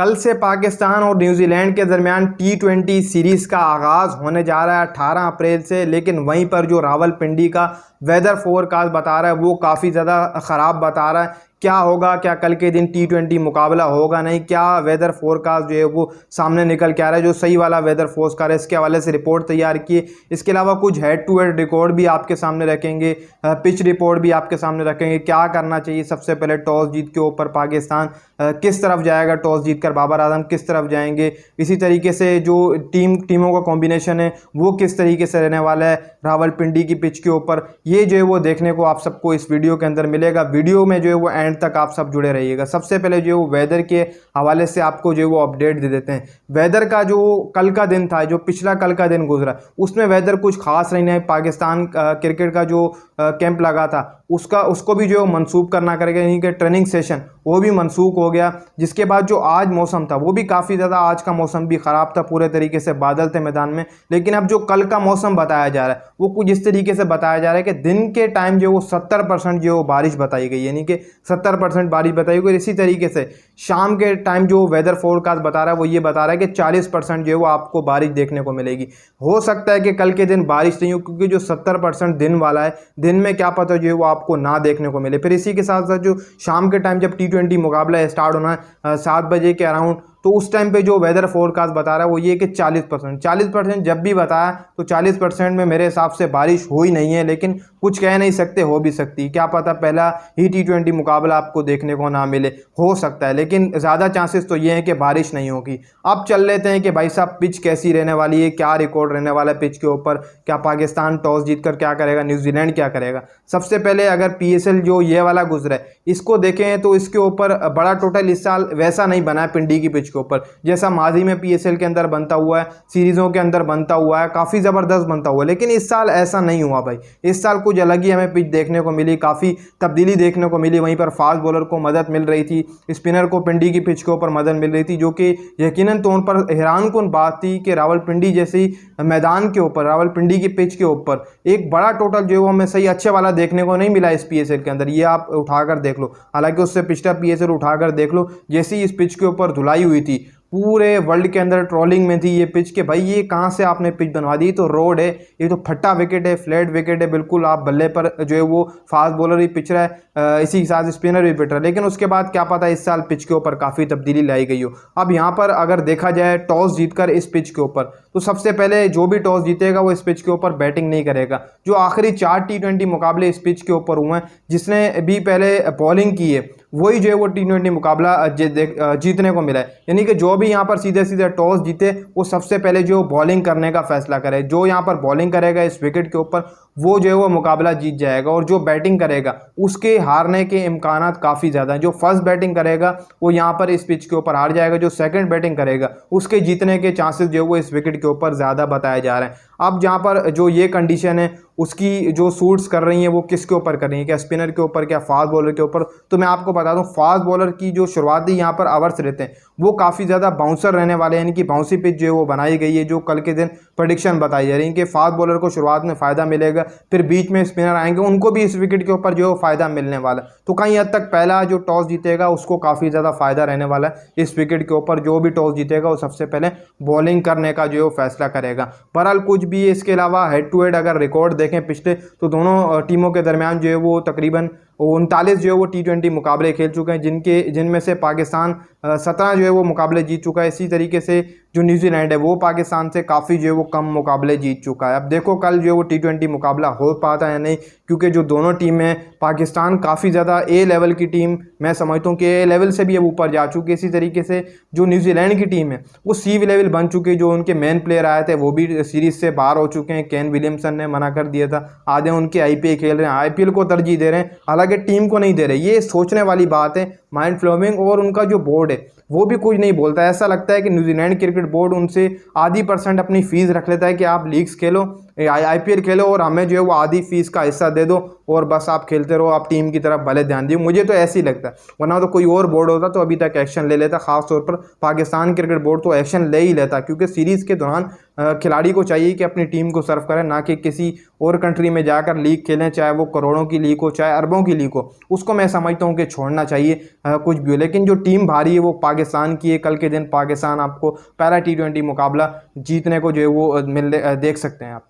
कल से पाकिस्तान और न्यूजीलैंड के दरमियान T20 सीरीज़ का आगाज़ होने जा रहा है 18 अप्रैल से। लेकिन वहीं पर जो रावलपिंडी का वेदर फोरकास्ट बता रहा है वो काफ़ी ज़्यादा ख़राब बता रहा है। क्या होगा, क्या कल के दिन T20 मुकाबला होगा नहीं, क्या वेदर फोरकास्ट जो है वो सामने निकल के आ रहा है, जो सही वाला वेदर फोरकास्ट है इसके हवाले से रिपोर्ट तैयार की है। इसके अलावा कुछ हेड टू हेड रिकॉर्ड भी आपके सामने रखेंगे, पिच रिपोर्ट भी आपके सामने रखेंगे। क्या करना चाहिए सबसे पहले टॉस जीत के ऊपर पाकिस्तान किस तरफ जाएगा, टॉस जीतकर बाबर आजम किस तरफ जाएंगे, इसी तरीके से जो टीमों का कॉम्बिनेशन है वो किस तरीके से रहने वाला है रावलपिंडी की पिच के ऊपर, ये जो है वो देखने को आप सबको इस वीडियो के अंदर मिलेगा। वीडियो में जो है वो एंड तक आप सब जुड़े रहिएगा। सबसे पहले जो है वो वेदर के हवाले से आपको जो है वो अपडेट दे देते हैं। वेदर का जो कल का दिन था, जो पिछला कल का दिन गुजरा, उसमें वेदर कुछ खास नहीं है। पाकिस्तान क्रिकेट का जो कैंप लगा था उसको भी जो मनसूख करना करेगा, यानी कि ट्रेनिंग सेशन वो भी मनसूख हो गया। जिसके बाद जो आज मौसम था वो भी काफ़ी ज़्यादा, आज का मौसम भी ख़राब था, पूरे तरीके से बादल थे मैदान में। लेकिन अब जो कल का मौसम बताया जा रहा है वो कुछ इस तरीके से बताया जा रहा है कि दिन के टाइम जो वो 70% जो बारिश बताई गई, यानी कि 70% बारिश बताई गई। इसी तरीके से शाम के टाइम जो वेदर फोरकास्ट बता रहा है वो ये बता रहा है कि 40% जो है वो आपको बारिश देखने को मिलेगी। हो सकता है कि कल के दिन बारिश नहीं हो, क्योंकि जो 70% दिन वाला है, दिन में क्या पता जो है वो आपको ना देखने को मिले। फिर इसी के साथ साथ जो शाम के टाइम जब T20 मुकाबला स्टार्ट होना है 7 बजे के अराउंड, तो उस टाइम पे जो वेदर फोरकास्ट बता रहा है वो ये कि 40% जब भी बताया तो 40% में मेरे हिसाब से बारिश हो ही नहीं है। लेकिन कुछ कह नहीं सकते, हो भी सकती, क्या पता पहला ही T20 मुकाबला आपको देखने को ना मिले, हो सकता है। लेकिन ज़्यादा चांसेस तो ये हैं कि बारिश नहीं होगी। अब चल लेते हैं कि भाई साहब पिच कैसी रहने वाली है, क्या रिकॉर्ड रहने वाला है पिच के ऊपर, क्या पाकिस्तान टॉस जीतकर क्या करेगा, न्यूजीलैंड क्या करेगा। सबसे पहले अगर PSL जो ये वाला गुजरा है इसको देखें तो इसके ऊपर बड़ा टोटल इस साल वैसा नहीं बना है पिंडी की पिच के ऊपर, जैसा माजी में PSL के अंदर बनता हुआ है, सीरीजों के अंदर बनता हुआ है, काफ़ी ज़बरदस्त बनता हुआ है। लेकिन इस साल ऐसा नहीं हुआ भाई, इस साल कुछ अलग ही हमें पिच देखने को मिली, काफ़ी तब्दीली देखने को मिली। वहीं पर फास्ट बॉलर को मदद मिल रही थी, स्पिनर को पिंडी की पिच के ऊपर मदद मिल रही थी, जो कि यकीनन तौर पर हैरानकुन बात थी कि रावलपिंडी जैसी मैदान के ऊपर, रावलपिंडी की पिच के ऊपर एक बड़ा टोटल जो है वो हमें सही अच्छे वाला देखने को नहीं मिला इस PSL के अंदर। ये आप उठाकर देख लो, हालांकि उससे पिछला PSL उठाकर देख लो, जैसी इस पिच के ऊपर धुलाई हुई थी, पूरे वर्ल्ड के अंदर ट्रोलिंग में थी ये पिच के भाई ये कहाँ से आपने पिच बनवा दी, तो रोड है, ये तो फट्टा विकेट है, फ्लैट विकेट है, बिल्कुल आप बल्ले पर जो है वो फास्ट बॉलर भी पिच रहा है, इसी के साथ स्पिनर भी पिट रहा है। लेकिन उसके बाद क्या पता इस साल पिच के ऊपर काफ़ी तब्दीली लाई गई हो। अब यहाँ पर अगर देखा जाए टॉस जीतकर इस पिच के ऊपर, तो सबसे पहले जो भी टॉस जीतेगा वो इस पिच के ऊपर बैटिंग नहीं करेगा। जो आखिरी 4 T20 मुकाबले इस पिच के ऊपर हुए हैं, जिसने भी पहले बॉलिंग की है वही जो है वो T20 मुकाबला जीतने को मिला है। यानी कि जो भी यहाँ पर सीधे सीधे टॉस जीते वो सबसे पहले जो बॉलिंग करने का फैसला करे, जो यहाँ पर बॉलिंग करेगा इस विकेट के ऊपर वो जो है वो मुकाबला जीत जाएगा। और जो बैटिंग करेगा उसके हारने के इम्कानात काफ़ी ज़्यादा हैं। जो फर्स्ट बैटिंग करेगा वो यहाँ पर इस पिच के ऊपर हार जाएगा, जो सेकंड बैटिंग करेगा उसके जीतने के चांसेस जो है वो इस विकेट के ऊपर ज़्यादा बताए जा रहे हैं। अब जहाँ पर जो ये कंडीशन है उसकी जो सूट्स कर रही हैं वो किसके ऊपर कर रही हैं, क्या स्पिनर के ऊपर, क्या फास्ट बॉलर के ऊपर। तो मैं आपको बता दूं फास्ट बॉलर की जो शुरुआती यहाँ पर आवर्स रहते हैं वो काफ़ी ज़्यादा बाउंसर रहने वाले हैं, यानी कि बाउंसी पिच जो है वो बनाई गई है, जो कल के दिन प्रेडिक्शन बताई जा रही है कि फास्ट बॉलर को शुरुआत में फ़ायदा मिलेगा, फिर बीच में स्पिनर आएंगे उनको भी इस विकेट के ऊपर जो है फ़ायदा मिलने वाला है। तो कहीं हद तक पहला जो टॉस जीतेगा उसको काफ़ी ज़्यादा फ़ायदा रहने वाला है इस विकेट के ऊपर। जो भी टॉस जीतेगा वो सबसे पहले बॉलिंग करने का जो है फैसला करेगा। बहरहाल कुछ भी इसके अलावा हेड टू हेड अगर रिकॉर्ड देखें पिछले, तो दोनों टीमों के दरमियान जो है वो तकरीबन 39 जो है वो T20 मुकाबले खेल चुके हैं, जिनमें से पाकिस्तान 17 जो है वो मुकाबले जीत चुका है। इसी तरीके से जो न्यूजीलैंड है वो पाकिस्तान से काफ़ी जो है वो कम मुकाबले जीत चुका है। अब देखो कल जो है वो T20 मुकाबला हो पाता है नहीं, क्योंकि जो दोनों टीमें, पाकिस्तान काफ़ी ज़्यादा A लेवल की टीम, मैं समझता हूँ कि A लेवल से भी अब ऊपर जा चुकी है। इसी तरीके से जो न्यूजीलैंड की टीम है वो C लेवल बन चुकी है। जो उनके मेन प्लेयर आए थे वो भी सीरीज़ से बाहर हो चुके हैं। केन विलियमसन ने मना कर दिया था, आधे उनके IPL खेल रहे हैं, IPL को तरजीह दे रहे हैं, हालांकि टीम को नहीं दे रहे। ये सोचने वाली बात है, माइंड फ्लोमिंग। और उनका जो बोर्ड है वो भी कुछ नहीं बोलता। ऐसा लगता है कि न्यूजीलैंड क्रिकेट बोर्ड उनसे आधी % अपनी फ़ीस रख लेता है कि आप लीग्स खेलो, IPL खेलो और हमें जो है वो आधी फीस का हिस्सा दे दो और बस आप खेलते रहो, आप टीम की तरफ भले ध्यान दिए। मुझे तो ऐसे ही लगता है, वरना तो कोई और बोर्ड होता तो अभी तक एक्शन ले लेता। खासतौर पर पाकिस्तान क्रिकेट बोर्ड तो एक्शन ले ही लेता, क्योंकि सीरीज़ के दौरान खिलाड़ी को चाहिए कि अपनी टीम को सर्व करें, ना कि किसी और कंट्री में जाकर लीग खेलें, चाहे वो करोड़ों की लीग हो चाहे अरबों की लीग हो। उसको मैं समझता हूँ कि छोड़ना चाहिए कुछ भी हो, लेकिन जो टीम भारी है वो पाकिस्तान की है। कल के दिन पाकिस्तान आपको पहला T20 मुकाबला जीतने को जो है वो देख सकते हैं आप।